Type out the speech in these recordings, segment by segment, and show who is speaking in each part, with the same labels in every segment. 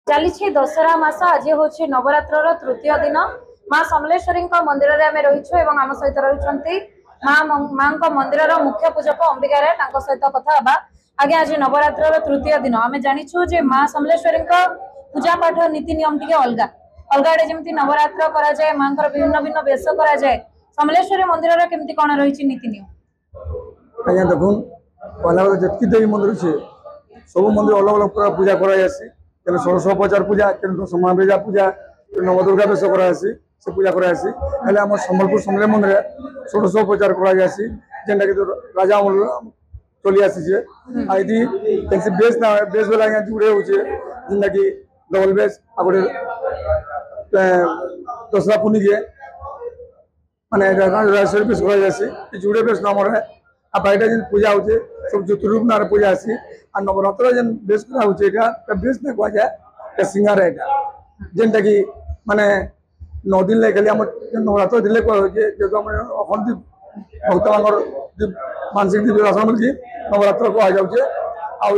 Speaker 1: चली दशहरा मास आज हूँ नवरात्र तृतीय दिन माँ समलेश्वरी मंदिर में आम रही आम सहित रही माँ मंदिर मुख्य पूजक अंबिका राय सहित कथा आगे आज नवरात्र तृतीय दिन आम जाचु माँ समलेश्वरी पूजा पाठ नीति नियम टी अलग अलग आड़े जमी नवरात्र कराए माँ भिन्न भिन्न वेश कराए समलेश्वरी मंदिर केमती कौन रही नीति नियम
Speaker 2: आज्ञा देखुन पहला जी देवी मंदिर से सब मंदिर अलग अलग प्रकार पूजा करासी तेना 1650 पूजा तेना समावेजा पूजा नवदुर्गा बेश करासी से पूजा करासी हेल्ले आम सम्बलपुर समले मंदिर 1650 करासी जेनटा कि राजा चली आसी आई बेस ना बेस बेला आज्ञा जुड़े होचे जेनटा कि डबल बेस आ गोटे दसरा पुनी के माने राजेश्वरी बेस करासी जुड़े बेस नाम आ बाईटा जेन पूजा होचे सब ज्योतिरूप ना पूजा आसी आ नवरात्र जेन बेस करा होचे एटा बेस ना कह जाए सिंगार एटा जेनटा कि माने 9 दिन ले खाली हम नवरात्र दिले कह होचे जे हम अखंड भक्त मानकर मानसिक दिव्यासन बोलकी नवरात्र को आ जाउचे आ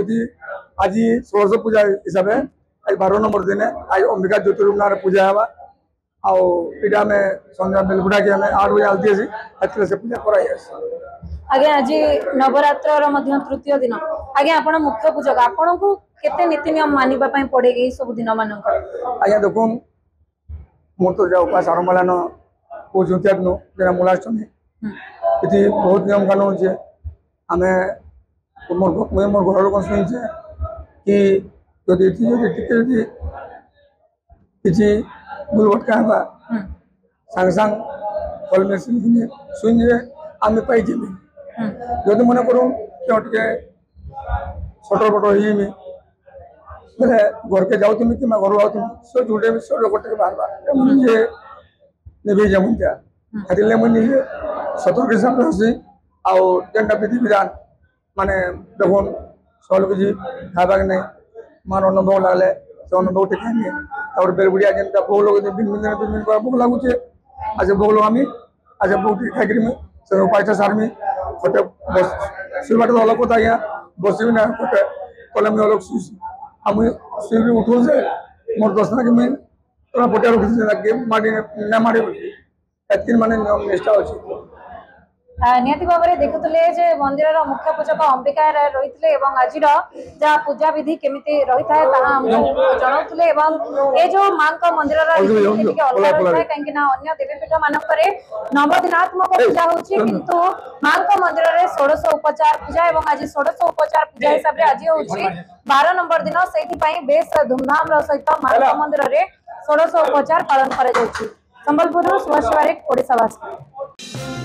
Speaker 2: आज 1600 पूजा हिसाब से आज 12 नंबर दिन आज अंबिका ज्योतिरूप ना पूजा हवा आटा में संध्या बेलगुड़ा के 8 बजे आलती आसी से पूजा कराई
Speaker 1: आगे आज नवरात्र तृतीय दिन आगे आप मुख्य पूजक आपन को केते नीति नियम मानिबा पड़े ये सब दिन मान
Speaker 2: आज्ञा देखो मोर तो जा उपास आरंभ है जेना मूलाष्टमी ये बहुत नियम कानून है आम मोर घर लोग शुचे कि जदि किसी भूल भटका सांग सांग फल में शुने आम पाई जदि मन करूँ टे छटर बटर होमी बोले घर के जाऊँ कि घर आऊँ सो जुटे गोटे बाहर मुझे निभे जमुनिया खातिर मुझे सतर्क हिसाब से आनटा विधि विधान माने देखुन सब किसी खाबाक नहीं मार अन्न भोग लगले से अन्न भोग खाएंगे बेलगुड़िया जेनटा भोग लगे दिन भोग लगुचे आज भोग लगामी आज भोग खाई से उपाय सारमी गोटे शुरुआत तो अलग आज्ञा बसबी ना गोटे कले मुझे अलग शुई उठू से मोर दर्शन कि मुझे पटिया रखी माटी ना माड़ी एत माने नियम निष्ठा अच्छी
Speaker 1: निहती भाव में देखुले मंदिर मुख्य पूजक अंबिका राय रही आज जहाँ पूजा विधि केमी रही है जनाऊे ये जो माँ मंदिर अलग रही है कहीं अन्य देवीपीठ मानक नवदिनात्मक पूजा होती माँ मंदिर में 1600 उपचार पूजा और आज 1600 उपचार पूजा हिसाब से आज हूँ 12 नंबर दिन से बेस धूमधाम सहित माँ मंदिर में 1600 उपचार पालन कर संबलपुर सुभाष बारिक ओडिशा भाषा।